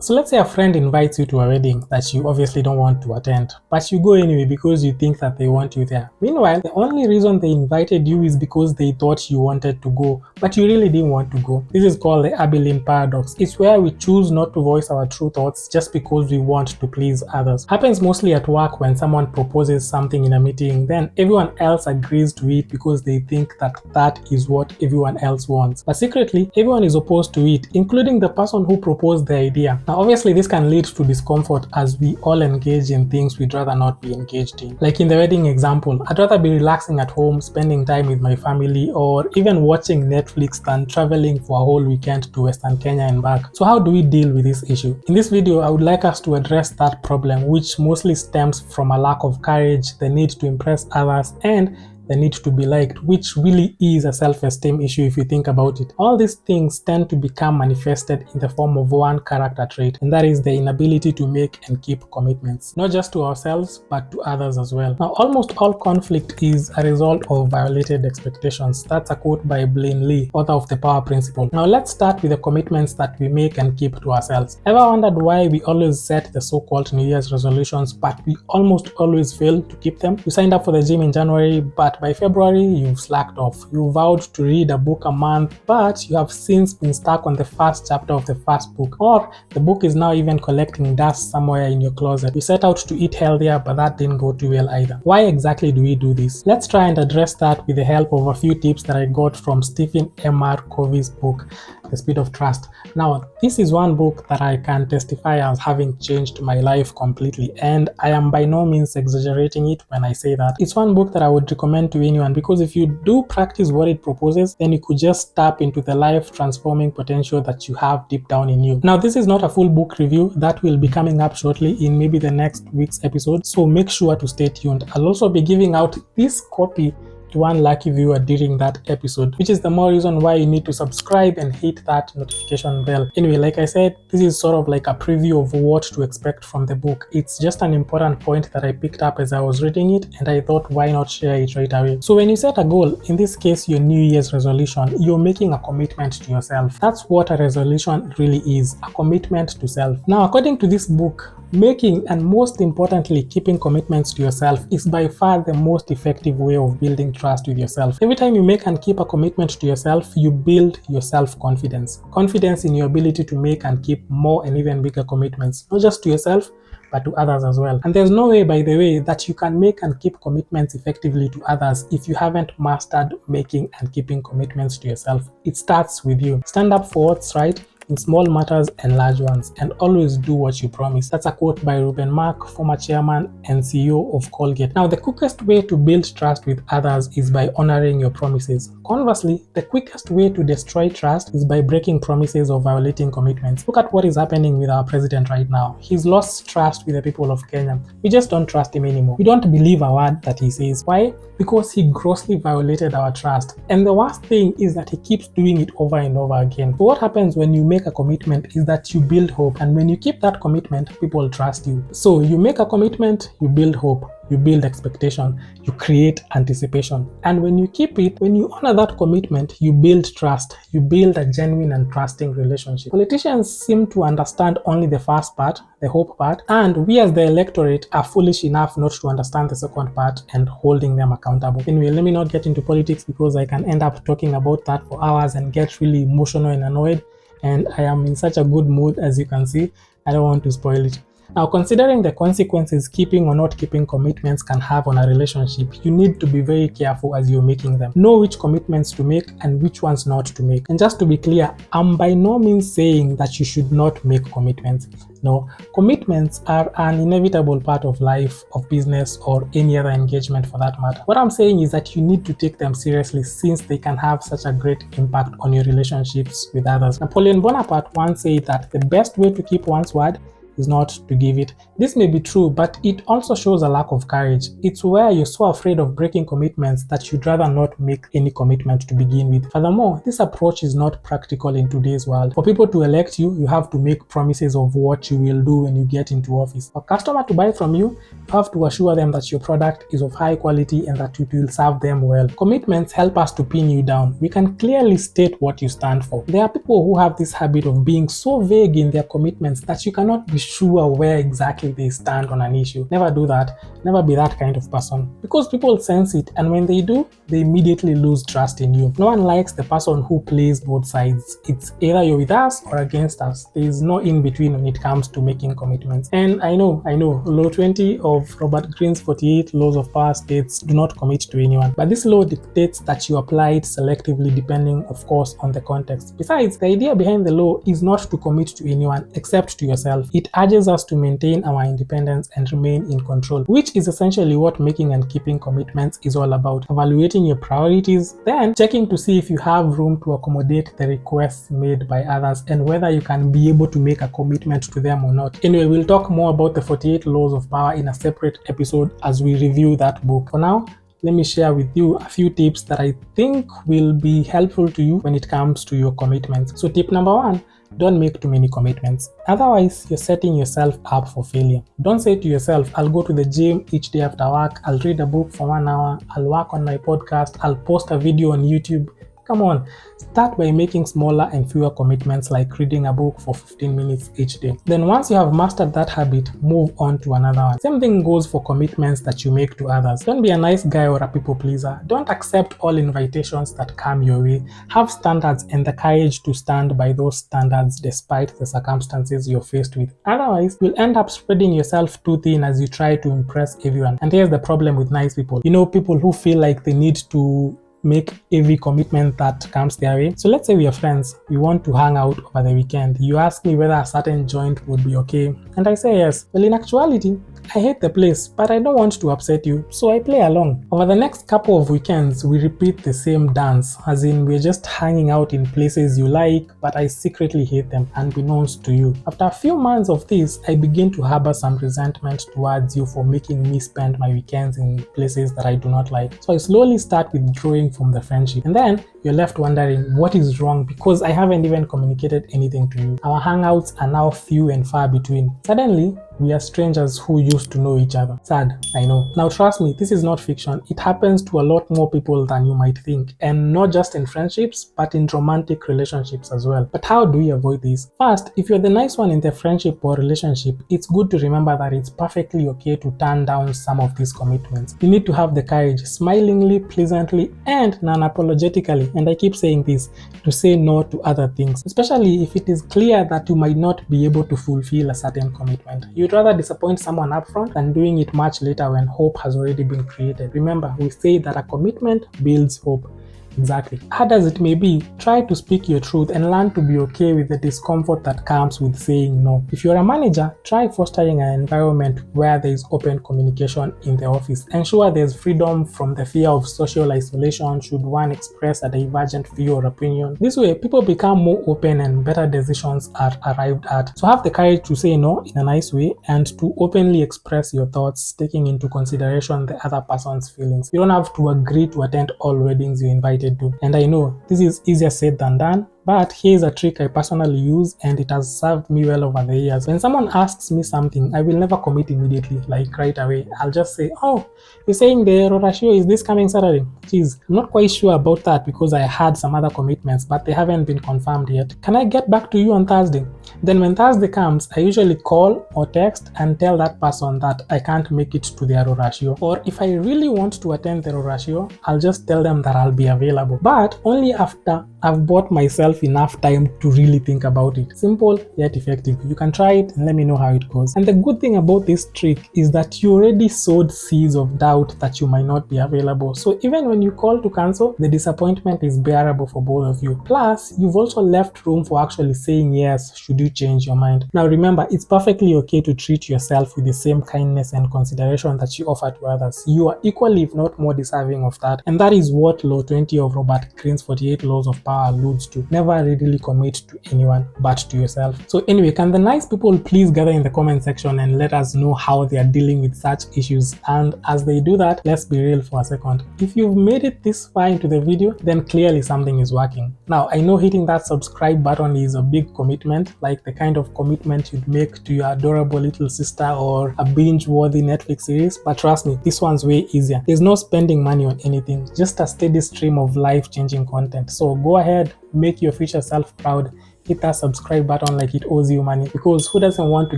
So let's say a friend invites you to a wedding that you obviously don't want to attend, but you go anyway because you think that they want you there. Meanwhile, the only reason they invited you is because they thought you wanted to go, but you really didn't want to go. This is called the Abilene paradox. It's where we choose not to voice our true thoughts just because we want to please others. Happens mostly at work when someone proposes something in a meeting, then everyone else agrees to it because they think that that is what everyone else wants. But secretly, everyone is opposed to it, including the person who proposed the idea. Now, obviously, this can lead to discomfort as we all engage in things we'd rather not be engaged in. Like in the wedding example, I'd rather be relaxing at home, spending time with my family, or even watching Netflix than traveling for a whole weekend to Western Kenya and back. So how do we deal with this issue? In this video, I would like us to address that problem, which mostly stems from a lack of courage, the need to impress others, and the need to be liked, which really is a self-esteem issue if you think about it. All these things tend to become manifested in the form of one character trait, and that is the inability to make and keep commitments, not just to ourselves, but to others as well. Now, almost all conflict is a result of violated expectations. That's a quote by Blaine Lee, author of The Power Principle. Now, let's start with the commitments that we make and keep to ourselves. Ever wondered why we always set the so-called New Year's resolutions, but we almost always fail to keep them? You signed up for the gym in January, but by February, you've slacked off. You vowed to read a book a month, but you have since been stuck on the first chapter of the first book, or the book is now even collecting dust somewhere in your closet. You set out to eat healthier, but that didn't go too well either. Why exactly do we do this? Let's try and address that with the help of a few tips that I got from Stephen M.R. Covey's book, The Speed of Trust. Now, this is one book that I can testify as having changed my life completely, and I am by no means exaggerating it when I say that. It's one book that I would recommend to anyone, because if you do practice what it proposes, then you could just tap into the life transforming potential that you have deep down in you. Now, this is not a full book review. That will be coming up shortly in maybe the next week's episode, so make sure to stay tuned. I'll also be giving out this copy to one lucky viewer during that episode, which is the more reason why you need to subscribe and hit that notification bell. Anyway, like I said, this is sort of like a preview of what to expect from the book. It's just an important point that I picked up as I was reading it, and I thought, why not share it right away? So when you set a goal, in this case your New Year's resolution, you're making a commitment to yourself. That's what a resolution really is, a commitment to self. Now, according to this book, making and most importantly keeping commitments to yourself is by far the most effective way of building trust with yourself. Every time you make and keep a commitment to yourself, you build your self-confidence. Confidence in your ability to make and keep more and even bigger commitments, not just to yourself, but to others as well. And there's no way, by the way, that you can make and keep commitments effectively to others if you haven't mastered making and keeping commitments to yourself. It starts with you. Stand up for what's right in small matters and large ones, and always do what you promise. That's a quote by Ruben Mark, former chairman and CEO of Colgate. Now, the quickest way to build trust with others is by honoring your promises. Conversely, the quickest way to destroy trust is by breaking promises or violating commitments. Look at what is happening with our president right now. He's lost trust with the people of Kenya. We just don't trust him anymore. We don't believe a word that he says. Why? Because he grossly violated our trust. And the worst thing is that he keeps doing it over and over again. So what happens when you make a commitment is that you build hope, and when you keep that commitment, people trust you. So you make a commitment, you build hope, you build expectation, you create anticipation, and when you keep it, when you honor that commitment, you build trust, you build a genuine and trusting relationship. Politicians seem to understand only the first part, the hope part, and we as the electorate are foolish enough not to understand the second part and holding them accountable. Anyway, let me not get into politics because I can end up talking about that for hours and get really emotional and annoyed, and I am in such a good mood, as you can see. I don't want to spoil it. Now, considering the consequences keeping or not keeping commitments can have on a relationship, you need to be very careful as you're making them. Know which commitments to make and which ones not to make. And just to be clear, I'm by no means saying that you should not make commitments. No, commitments are an inevitable part of life, of business, or any other engagement for that matter. What I'm saying is that you need to take them seriously, since they can have such a great impact on your relationships with others. Napoleon Bonaparte once said that the best way to keep one's word is not to give it. This may be true, but it also shows a lack of courage. It's where you're so afraid of breaking commitments that you'd rather not make any commitment to begin with. Furthermore, this approach is not practical in today's world. For people to elect you, you have to make promises of what you will do when you get into office. For a customer to buy from you, you have to assure them that your product is of high quality and that it will serve them well. Commitments help us to pin you down. We can clearly state what you stand for. There are people who have this habit of being so vague in their commitments that you cannot be sure where exactly they stand on an issue. Never do that. Never be that kind of person. Because people sense it, and when they do, they immediately lose trust in you. No one likes the person who plays both sides. It's either you're with us or against us. There is no in between when it comes to making commitments. And I know, law 20 of Robert Greene's 48 laws of power states do not commit to anyone. But this law dictates that you apply it selectively depending, of course, on the context. Besides, the idea behind the law is not to commit to anyone except to yourself. It urges us to maintain our independence and remain in control, which is essentially what making and keeping commitments is all about. Evaluating your priorities, then checking to see if you have room to accommodate the requests made by others and whether you can be able to make a commitment to them or not. Anyway, we'll talk more about the 48 laws of power in a separate episode as we review that book. For now, let me share with you a few tips that I think will be helpful to you when it comes to your commitments. So tip number 1, don't make too many commitments. Otherwise, you're setting yourself up for failure. Don't say to yourself, I'll go to the gym each day after work, I'll read a book for 1 hour, I'll work on my podcast, I'll post a video on YouTube. Come on, start by making smaller and fewer commitments like reading a book for 15 minutes each day. Then once you have mastered that habit, move on to another one. Same thing goes for commitments that you make to others. Don't be a nice guy or a people pleaser. Don't accept all invitations that come your way. Have standards and the courage to stand by those standards despite the circumstances you're faced with. Otherwise, you'll end up spreading yourself too thin as you try to impress everyone. And here's the problem with nice people. People who feel like they need to make every commitment that comes their way. So let's say we are friends, we want to hang out over the weekend. You ask me whether a certain joint would be okay, and I say yes. Well, in actuality, I hate the place, but I don't want to upset you, so I play along. Over the next couple of weekends, we repeat the same dance, as in we're just hanging out in places you like, but I secretly hate them, unbeknownst to you. After a few months of this, I begin to harbor some resentment towards you for making me spend my weekends in places that I do not like. So I slowly start withdrawing from the friendship, and then you're left wondering what is wrong because I haven't even communicated anything to you. Our hangouts are now few and far between. Suddenly, we are strangers who used to know each other. Sad, I know. Now trust me, this is not fiction. It happens to a lot more people than you might think, and not just in friendships, but in romantic relationships as well. But how do we avoid this? First, if you're the nice one in the friendship or relationship, it's good to remember that it's perfectly okay to turn down some of these commitments. You need to have the courage, smilingly, pleasantly, and non-apologetically, and I keep saying this, to say no to other things, especially if it is clear that you might not be able to fulfill a certain commitment. You'd rather disappoint someone upfront than doing it much later when hope has already been created. Remember, we say that a commitment builds hope. Exactly. Hard as it may be, try to speak your truth and learn to be okay with the discomfort that comes with saying no. If you're a manager, try fostering an environment where there is open communication in the office. Ensure there's freedom from the fear of social isolation should one express a divergent view or opinion. This way, people become more open and better decisions are arrived at. So have the courage to say no in a nice way and to openly express your thoughts, taking into consideration the other person's feelings. You don't have to agree to attend all weddings you invited to. And I know this is easier said than done, but here's a trick I personally use and it has served me well over the years. When someone asks me something, I will never commit immediately, like right away. I'll just say, oh, you're saying the Rorashio is this coming Saturday? Geez, I'm not quite sure about that because I had some other commitments, but they haven't been confirmed yet. Can I get back to you on Thursday? Then when Thursday comes, I usually call or text and tell that person that I can't make it to their Rorashio. Or if I really want to attend the Rorashio, I'll just tell them that I'll be available, but only after I've bought myself enough time to really think about it. Simple yet effective. You can try it and let me know how it goes. And the good thing about this trick is that you already sowed seeds of doubt that you might not be available. So even when you call to cancel, the disappointment is bearable for both of you. Plus, you've also left room for actually saying yes should you change your mind. Now remember, it's perfectly okay to treat yourself with the same kindness and consideration that you offer to others. You are equally, if not more, deserving of that. And that is what Law 20 of Robert Greene's 48 Laws of Power alludes to. never really commit to anyone but to yourself. So anyway, can the nice people please gather in the comment section and let us know how they are dealing with such issues? And as they do that, let's be real for a second. If you've made it this far into the video, then clearly something is working. Now, I know hitting that subscribe button is a big commitment, like the kind of commitment you'd make to your adorable little sister or a binge-worthy Netflix series, but trust me, this one's way easier. There's no spending money on anything, just a steady stream of life-changing content. So go ahead, make your future self proud. Hit that subscribe button like it owes you money, because who doesn't want to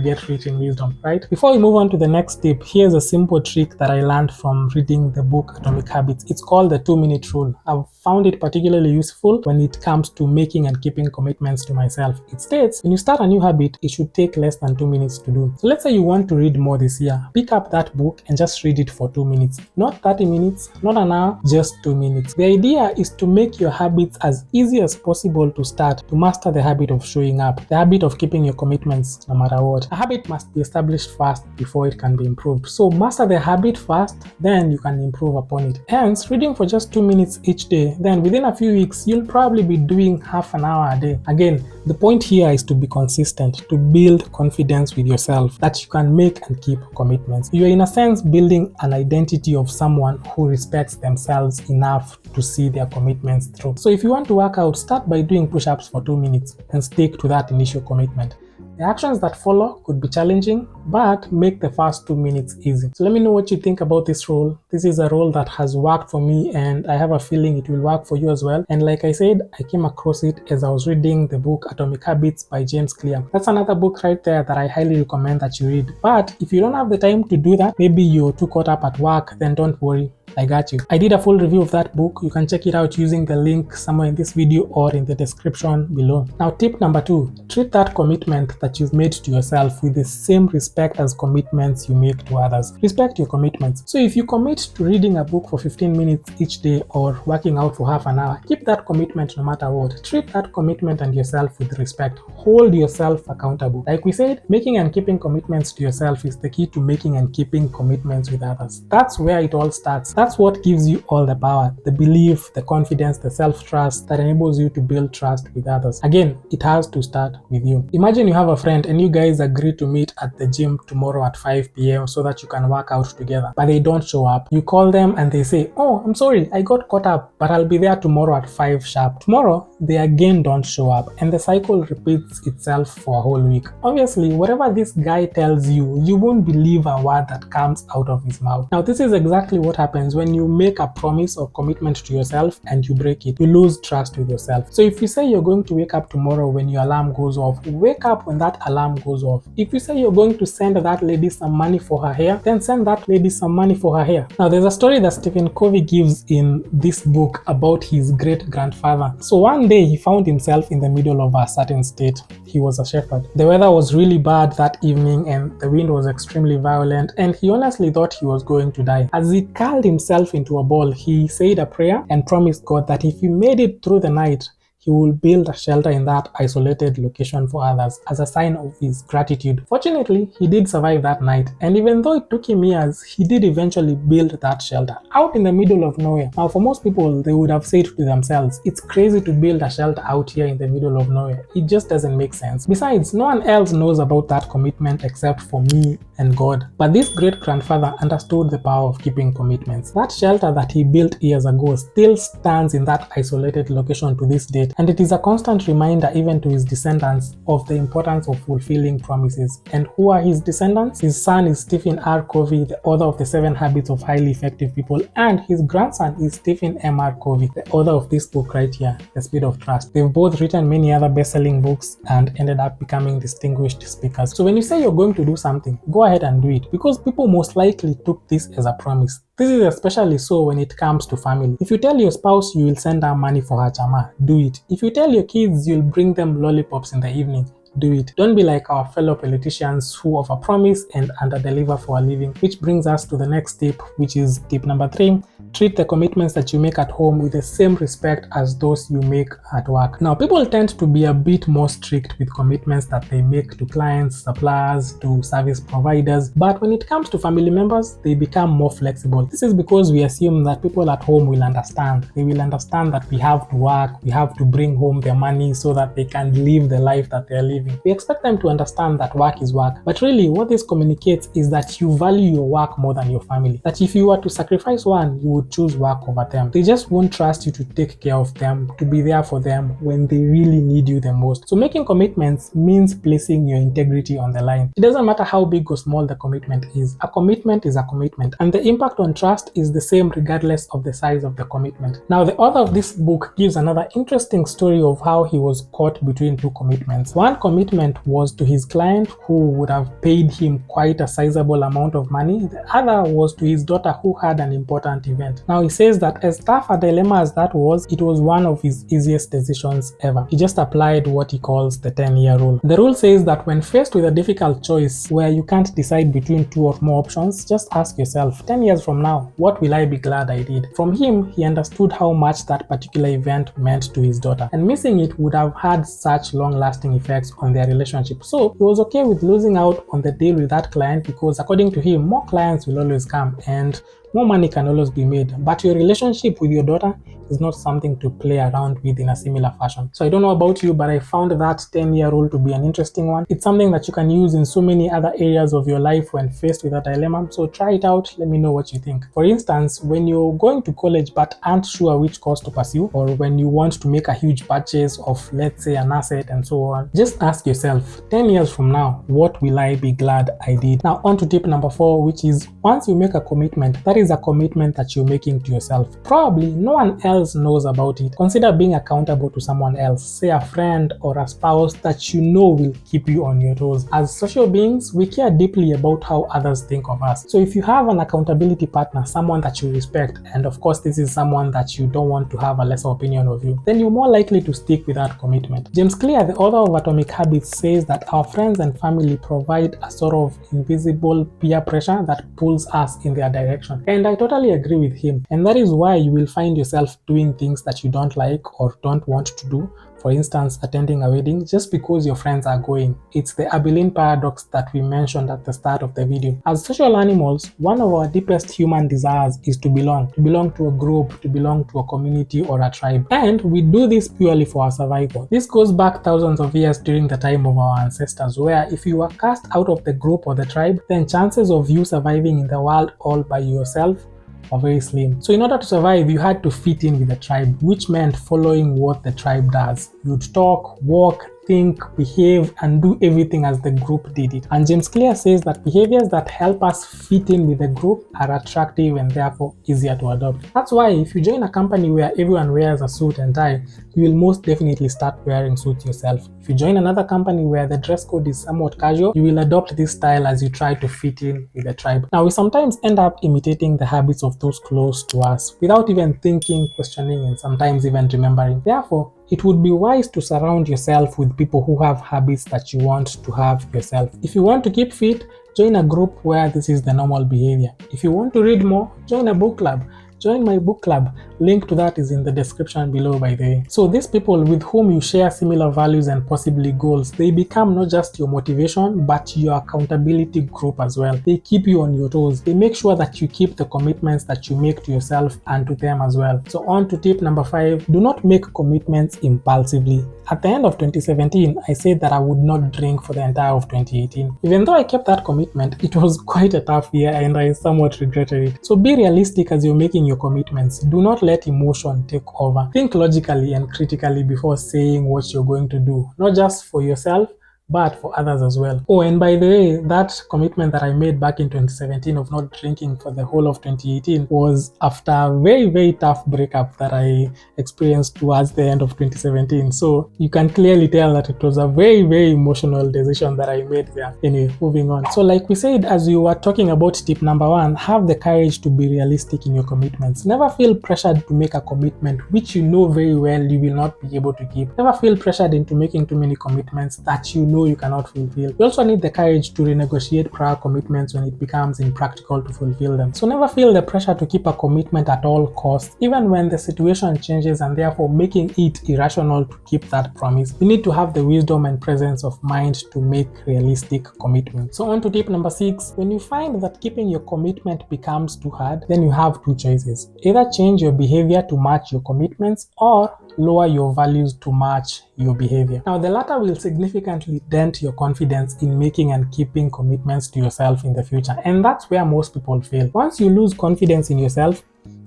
get rich in wisdom, right? Before we move on to the next tip, here's a simple trick that I learned from reading the book Atomic Habits. It's called the 2-minute rule. I've found it particularly useful when it comes to making and keeping commitments to myself. It states when you start a new habit, it should take less than 2 minutes to do. So let's say you want to read more this year. Pick up that book and just read it for 2 minutes. Not 30 minutes, not an hour, just 2 minutes. The idea is to make your habits as easy as possible to start, to master the habit of showing up, the habit of keeping your commitments no matter what. A habit must be established first before it can be improved. So master the habit first, then you can improve upon it. Hence, reading for just 2 minutes each day, then within a few weeks, you'll probably be doing half an hour a day. Again, the point here is to be consistent, to build confidence with yourself that you can make and keep commitments. You are in a sense building an identity of someone who respects themselves enough to see their commitments through. So if you want to work out, start by doing push-ups for 2 minutes and stick to that initial commitment. The actions that follow could be challenging, but make the first 2 minutes easy. So let me know what you think about this rule. This is a rule that has worked for me, and I have a feeling it will work for you as well. And like I said, I came across it as I was reading the book Atomic Habits by James Clear. That's another book right there that I highly recommend that you read. But if you don't have the time to do that, maybe you're too caught up at work, then don't worry. I got you. I did a full review of that book. You can check it out using the link somewhere in this video or in the description below. Now, tip number 2, treat that commitment that you've made to yourself with the same respect as commitments you make to others. Respect your commitments. So if you commit to reading a book for 15 minutes each day or working out for half an hour, keep that commitment no matter what. Treat that commitment and yourself with respect. Hold yourself accountable. Like we said, making and keeping commitments to yourself is the key to making and keeping commitments with others. That's where it all starts. That's what gives you all the power, the belief, the confidence, the self-trust that enables you to build trust with others. Again, it has to start with you. Imagine you have a friend and you guys agree to meet at the gym tomorrow at 5 p.m. so that you can work out together, but they don't show up. You call them and they say, "Oh, I'm sorry, I got caught up, but I'll be there tomorrow at 5 sharp." Tomorrow, they again don't show up, and the cycle repeats itself for a whole week. Obviously, whatever this guy tells you, you won't believe a word that comes out of his mouth. Now, this is exactly what happens when you make a promise or commitment to yourself and you break it. You lose trust with yourself. So if you say you're going to wake up tomorrow when your alarm goes off, wake up when that alarm goes off. If you say you're going to send that lady some money for her hair, then send that lady some money for her hair. Now, there's a story that Stephen Covey gives in this book about his great-grandfather. So one day he found himself in the middle of a certain state. He was a shepherd. The weather was really bad that evening and the wind was extremely violent, and he honestly thought he was going to die. As he curled himself into a ball, he said a prayer and promised God that if he made it through the night, he will build a shelter in that isolated location for others as a sign of his gratitude. Fortunately, he did survive that night, and even though it took him years, he did eventually build that shelter out in the middle of nowhere. Now, for most people, they would have said to themselves, it's crazy to build a shelter out here in the middle of nowhere. It just doesn't make sense. Besides, no one else knows about that commitment except for me and God. But this great-grandfather understood the power of keeping commitments. That shelter that he built years ago still stands in that isolated location to this date, and it is a constant reminder even to his descendants of the importance of fulfilling promises. And who are his descendants? His son is Stephen R. Covey, the author of the 7 Habits of Highly Effective People, and his grandson is Stephen M. R. Covey, the author of this book right here, The Speed of Trust. They've both written many other best-selling books and ended up becoming distinguished speakers. So when you say you're going to do something, go ahead and do it, because people most likely took this as a promise. This is especially so when it comes to family. If you tell your spouse you will send her money for her chama, do it. If you tell your kids you'll bring them lollipops in the evening, do it. Don't be like our fellow politicians who overpromise and underdeliver for a living. Which brings us to the next tip, which is tip number 3. Treat the commitments that you make at home with the same respect as those you make at work. Now, people tend to be a bit more strict with commitments that they make to clients, suppliers, to service providers, but when it comes to family members, they become more flexible. This is because we assume that people at home will understand. They will understand that we have to work, we have to bring home their money so that they can live the life that they're living. We expect them to understand that work is work, but really what this communicates is that you value your work more than your family. That if you were to sacrifice one, you would choose work over them. They just won't trust you to take care of them, to be there for them when they really need you the most. So making commitments means placing your integrity on the line. It doesn't matter how big or small the commitment is. A commitment is a commitment, and the impact on trust is the same regardless of the size of the commitment. Now, the author of this book gives another interesting story of how he was caught between two commitments. One commitment was to his client who would have paid him quite a sizable amount of money. The other was to his daughter who had an important event. Now, he says that as tough a dilemma as that was, it was one of his easiest decisions ever. He just applied what he calls the 10-year rule. The rule says that when faced with a difficult choice where you can't decide between two or more options, just ask yourself, 10 years from now, what will I be glad I did? From him, he understood how much that particular event meant to his daughter, and missing it would have had such long-lasting effects on their relationship. So he was okay with losing out on the deal with that client because, according to him, more clients will always come and more money can always be made. But your relationship with your daughter is not something to play around with in a similar fashion. So I don't know about you, but I found that 10-year rule to be an interesting one. It's something that you can use in so many other areas of your life when faced with a dilemma. So try it out. Let me know what you think. For instance, when you're going to college but aren't sure which course to pursue, or when you want to make a huge purchase of, let's say, an asset and so on, just ask yourself, 10 years from now, what will I be glad I did? Now on to tip number 4, which is once you make a commitment, that is a commitment that you're making to yourself. Probably no one else knows about it. Consider being accountable to someone else, say a friend or a spouse that you know will keep you on your toes. As social beings, we care deeply about how others think of us. So if you have an accountability partner, someone that you respect, and of course this is someone that you don't want to have a lesser opinion of you, then you're more likely to stick with that commitment. James Clear, the author of Atomic Habits, says that our friends and family provide a sort of invisible peer pressure that pulls us in their direction. And I totally agree with him. And that is why you will find yourself doing things that you don't like or don't want to do. For instance, attending a wedding just because your friends are going. It's the Abilene paradox that we mentioned at the start of the video. As social animals, one of our deepest human desires is to belong to a group, to belong to a community or a tribe. And we do this purely for our survival. This goes back thousands of years during the time of our ancestors, where if you were cast out of the group or the tribe, then chances of you surviving in the world all by yourself are very slim. So in order to survive, you had to fit in with the tribe, which meant following what the tribe does. You'd talk, walk, think, behave, and do everything as the group did it. And James Clear says that behaviors that help us fit in with the group are attractive and therefore easier to adopt. That's why if you join a company where everyone wears a suit and tie, you will most definitely start wearing suits yourself. If you join another company where the dress code is somewhat casual, you will adopt this style as you try to fit in with the tribe. Now, we sometimes end up imitating the habits of those close to us without even thinking, questioning, and sometimes even remembering. Therefore, it would be wise to surround yourself with people who have habits that you want to have yourself. If you want to keep fit, join a group where this is the normal behavior. If you want to read more, join a book club. Join my book club. Link to that is in the description below, by the way. So these people with whom you share similar values and possibly goals, they become not just your motivation, but your accountability group as well. They keep you on your toes. They make sure that you keep the commitments that you make to yourself and to them as well. So on to tip number 5, do not make commitments impulsively. At the end of 2017, I said that I would not drink for the entire of 2018. Even though I kept that commitment, it was quite a tough year and I somewhat regretted it. So be realistic as you're making your commitments. Do not let emotion take over. Think logically and critically before saying what you're going to do, not just for yourself, but for others as well. Oh, and by the way, that commitment that I made back in 2017 of not drinking for the whole of 2018 was after a very, very tough breakup that I experienced towards the end of 2017. So you can clearly tell that it was a very, very emotional decision that I made there. Anyway, moving on. So like we said, as we were talking about tip number 1, have the courage to be realistic in your commitments. Never feel pressured to make a commitment which you know very well you will not be able to keep. Never feel pressured into making too many commitments that you know know you cannot fulfill. You also need the courage to renegotiate prior commitments when it becomes impractical to fulfill them. So never feel the pressure to keep a commitment at all costs, even when the situation changes, and therefore making it irrational to keep that promise. You need to have the wisdom and presence of mind to make realistic commitments. So on to tip number 6. When you find that keeping your commitment becomes too hard, then you have two choices. Either change your behavior to match your commitments, or lower your values to match your behavior. Now, the latter will significantly dent your confidence in making and keeping commitments to yourself in the future, and that's where most people fail. Once you lose confidence in yourself,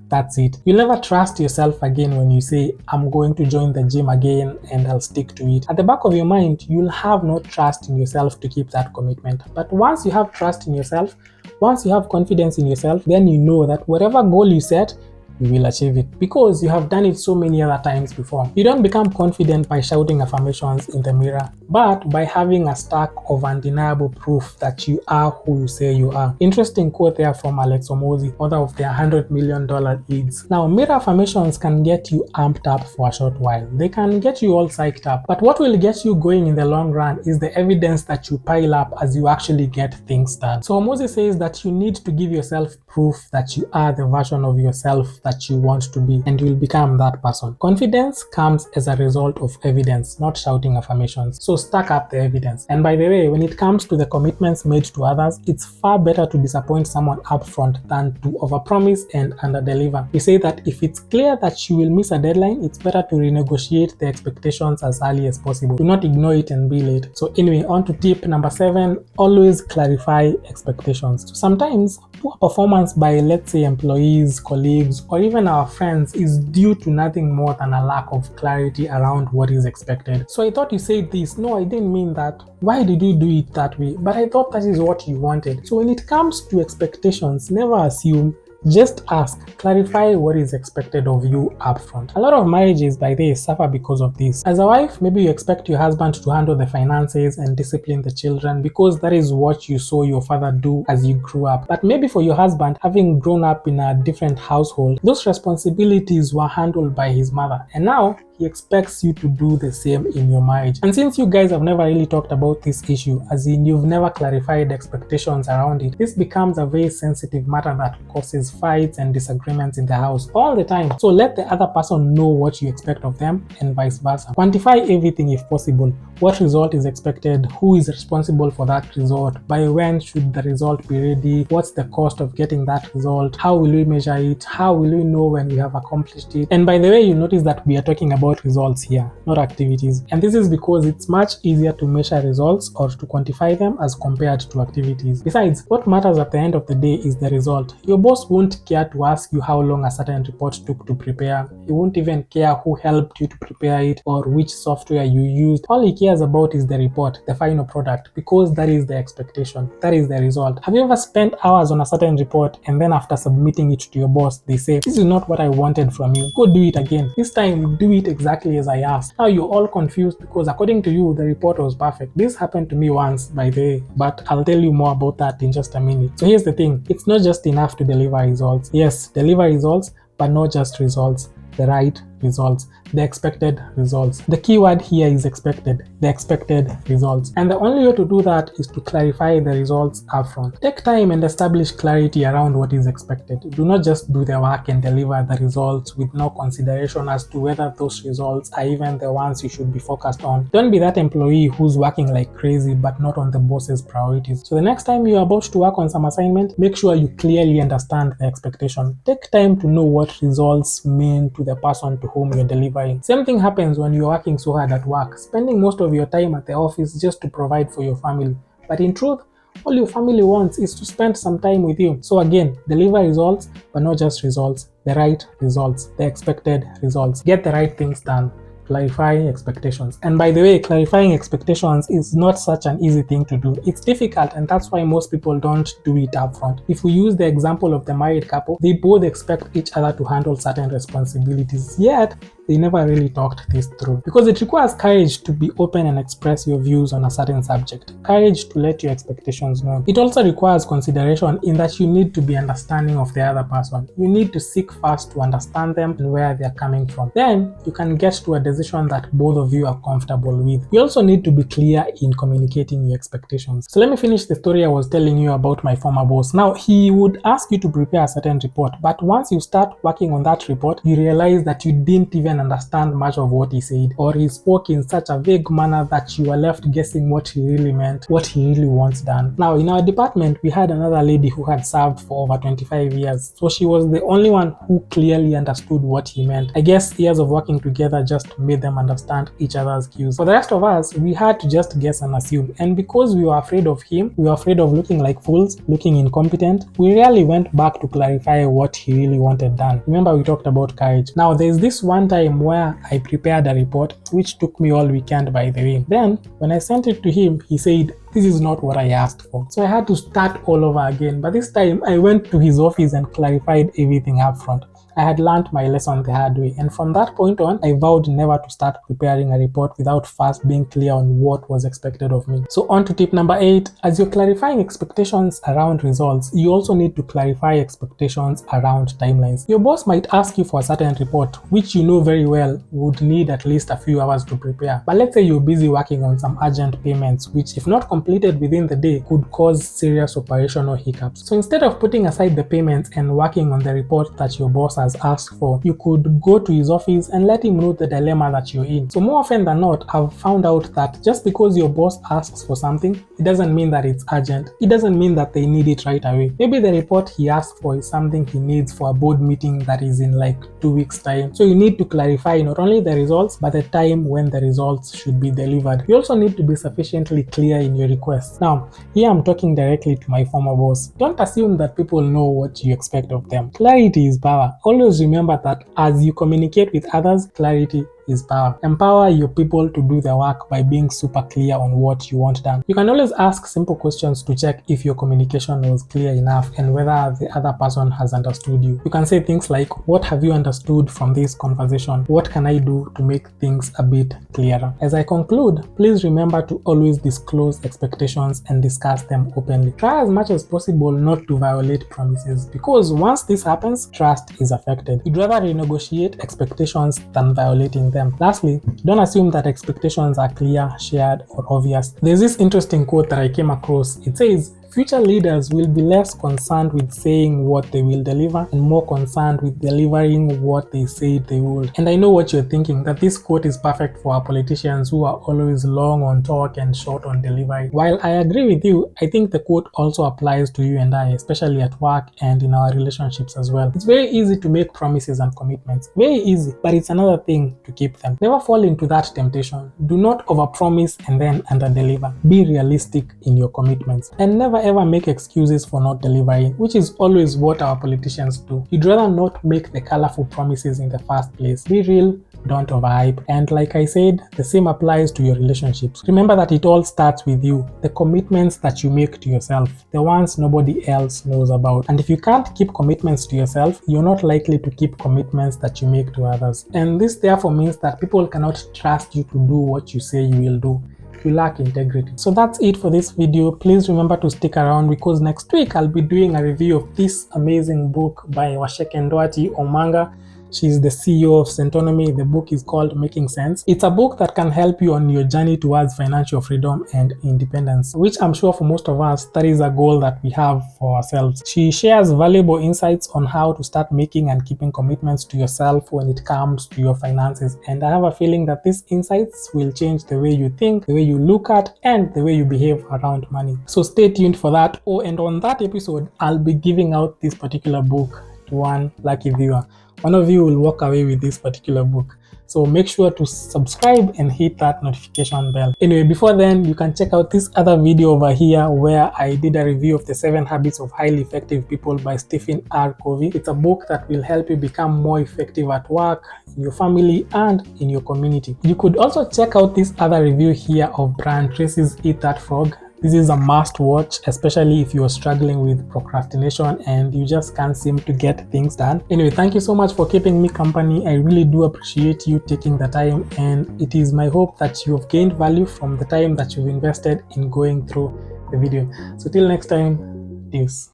that's it. You'll never trust yourself again when you say, I'm going to join the gym again and I'll stick to it. At the back of your mind, you'll have no trust in yourself to keep that commitment. But once you have trust in yourself, once you have confidence in yourself, then you know that whatever goal you set, you will achieve it because you have done it so many other times before. You don't become confident by shouting affirmations in the mirror, but by having a stack of undeniable proof that you are who you say you are. Interesting quote there from Alex Omozi, author of their $100 million leads. Now, mirror affirmations can get you amped up for a short while. They can get you all psyched up, but what will get you going in the long run is the evidence that you pile up as you actually get things done. So Omozi says that you need to give yourself proof that you are the version of yourself that you want to be, and you will become that person. Confidence comes as a result of evidence, not shouting affirmations. So stack up the evidence. And by the way, when it comes to the commitments made to others, it's far better to disappoint someone upfront than to overpromise and underdeliver. We say that if it's clear that you will miss a deadline, it's better to renegotiate the expectations as early as possible. Do not ignore it and be late. So anyway, on to tip number 7, always clarify expectations. So sometimes poor performance by, let's say, employees, colleagues, or even our friends is due to nothing more than a lack of clarity around what is expected. So I thought you said this. No, I didn't mean that. Why did you do it that way? But I thought that is what you wanted. So when it comes to expectations, never assume. Just ask, clarify what is expected of you upfront. A lot of marriages by this suffer because of this. As a wife, maybe you expect your husband to handle the finances and discipline the children because that is what you saw your father do as you grew up. But maybe for your husband, having grown up in a different household, those responsibilities were handled by his mother. And now he expects you to do the same in your marriage. And since you guys have never really talked about this issue, as in you've never clarified expectations around it, this becomes a very sensitive matter that causes fights and disagreements in the house all the time. So let the other person know what you expect of them and vice versa. Quantify everything if possible. What result is expected? Who is responsible for that result? By when should the result be ready? What's the cost of getting that result? How will we measure it? How will we know when we have accomplished it? And by the way, you notice that we are talking about results here, not activities. And this is because it's much easier to measure results or to quantify them as compared to activities. Besides, what matters at the end of the day is the result. Your boss won't care to ask you how long a certain report took to prepare. He won't even care who helped you to prepare it or which software you used. All he cares about is the report, the final product, because that is the expectation. That is the result. Have you ever spent hours on a certain report and then after submitting it to your boss, they say, this is not what I wanted from you. Go do it again. This time, do it exactly as I asked. Now you're all confused because according to you, the report was perfect. This happened to me once, by the way, but I'll tell you more about that in just a minute. So here's the thing. It's not just enough to deliver results. Yes, deliver results, but not just results. The right results, the expected results. The key word here is expected, the expected results. And the only way to do that is to clarify the results upfront. Take time and establish clarity around what is expected. Do not just do the work and deliver the results with no consideration as to whether those results are even the ones you should be focused on. Don't be that employee who's working like crazy but not on the boss's priorities. So the next time you're about to work on some assignment, make sure you clearly understand the expectation. Take time to know what results mean to the person to whom you're delivering. Same thing happens when you're working so hard at work, spending most of your time at the office just to provide for your family. But in truth, all your family wants is to spend some time with you. So again, deliver results, but not just results, the right results, the expected results. Get the right things done. Clarifying expectations. And by the way, clarifying expectations is not such an easy thing to do. It's difficult, and that's why most people don't do it upfront. If we use the example of the married couple, they both expect each other to handle certain responsibilities, yet they never really talked this through. Because it requires courage to be open and express your views on a certain subject, courage to let your expectations known. It also requires consideration in that you need to be understanding of the other person. You need to seek first to understand them and where they're coming from. Then you can get to a decision that both of you are comfortable with. You also need to be clear in communicating your expectations. So let me finish the story I was telling you about my former boss. Now, he would ask you to prepare a certain report, but once you start working on that report, you realize that you didn't even understand much of what he said, or he spoke in such a vague manner that you were left guessing what he really meant, what he really wants done. Now, in our department, we had another lady who had served for over 25 years, so she was the only one who clearly understood what he meant. I guess years of working together just made them understand each other's cues. For the rest of us, we had to just guess and assume, and because we were afraid of him, we were afraid of looking like fools, looking incompetent, we rarely went back to clarify what he really wanted done. Remember, we talked about courage. Now, there's this one time where I prepared a report, which took me all weekend, by the way. Then, when I sent it to him, he said, "This is not what I asked for." So I had to start all over again. But this time, I went to his office and clarified everything up front. I had learned my lesson the hard way, and from that point on, I vowed never to start preparing a report without first being clear on what was expected of me. So on to tip number 8. As you're clarifying expectations around results, you also need to clarify expectations around timelines. Your boss might ask you for a certain report, which you know very well would need at least a few hours to prepare. But let's say you're busy working on some urgent payments, which if not completed within the day, could cause serious operational hiccups. So instead of putting aside the payments and working on the report that your boss has asked for, you could go to his office and let him know the dilemma that you're in. So more often than not, I've found out that just because your boss asks for something, it doesn't mean that it's urgent. It doesn't mean that they need it right away. Maybe the report he asked for is something he needs for a board meeting that is in like 2 weeks time. So you need to clarify not only the results, but the time when the results should be delivered. You also need to be sufficiently clear in your requests. Now, here I'm talking directly to my former boss. Don't assume that people know what you expect of them. Clarity is power. Always remember that as you communicate with others, clarity is power. Empower your people to do the work by being super clear on what you want done. You can always ask simple questions to check if your communication was clear enough and whether the other person has understood you. You can say things like, "What have you understood from this conversation? What can I do to make things a bit clearer?" As I conclude, please remember to always disclose expectations and discuss them openly. Try as much as possible not to violate promises, because once this happens, trust is affected. You'd rather renegotiate expectations than violating them. Lastly, don't assume that expectations are clear, shared, or obvious. There's this interesting quote that I came across. It says, "Future leaders will be less concerned with saying what they will deliver and more concerned with delivering what they said they would." And I know what you're thinking, that this quote is perfect for our politicians who are always long on talk and short on delivery. While I agree with you, I think the quote also applies to you and I, especially at work and in our relationships as well. It's very easy to make promises and commitments. Very easy, but it's another thing to keep them. Never fall into that temptation. Do not overpromise and then underdeliver. Be realistic in your commitments, and never ever make excuses for not delivering, which is always what our politicians do. You'd rather not make the colorful promises in the first place. Be real, don't overhype. And like I said, the same applies to your relationships. Remember that it all starts with you, the commitments that you make to yourself, the ones nobody else knows about. And if you can't keep commitments to yourself, you're not likely to keep commitments that you make to others. And this therefore means that people cannot trust you to do what you say you will do. You lack integrity. So that's it for this video. Please remember to stick around, because next week I'll be doing a review of this amazing book by Washeke Ndwati Omanga. She's the CEO of Centonomy. The book is called Making Sense. It's a book that can help you on your journey towards financial freedom and independence, which I'm sure for most of us, that is a goal that we have for ourselves. She shares valuable insights on how to start making and keeping commitments to yourself when it comes to your finances. And I have a feeling that these insights will change the way you think, the way you look at, and the way you behave around money. So stay tuned for that. Oh, and on that episode, I'll be giving out this particular book to one lucky viewer. One of you will walk away with this particular book. So make sure to subscribe and hit that notification bell. Anyway, before then, you can check out this other video over here where I did a review of the 7 Habits of Highly Effective People by Stephen R. Covey. It's a book that will help you become more effective at work, in your family, and in your community. You could also check out this other review here of Brian Tracy's Eat That Frog. This is a must watch, especially if you're struggling with procrastination and you just can't seem to get things done. Anyway, thank you so much for keeping me company. I really do appreciate you taking the time, and it is my hope that you have gained value from the time that you've invested in going through the video. So till next time, peace.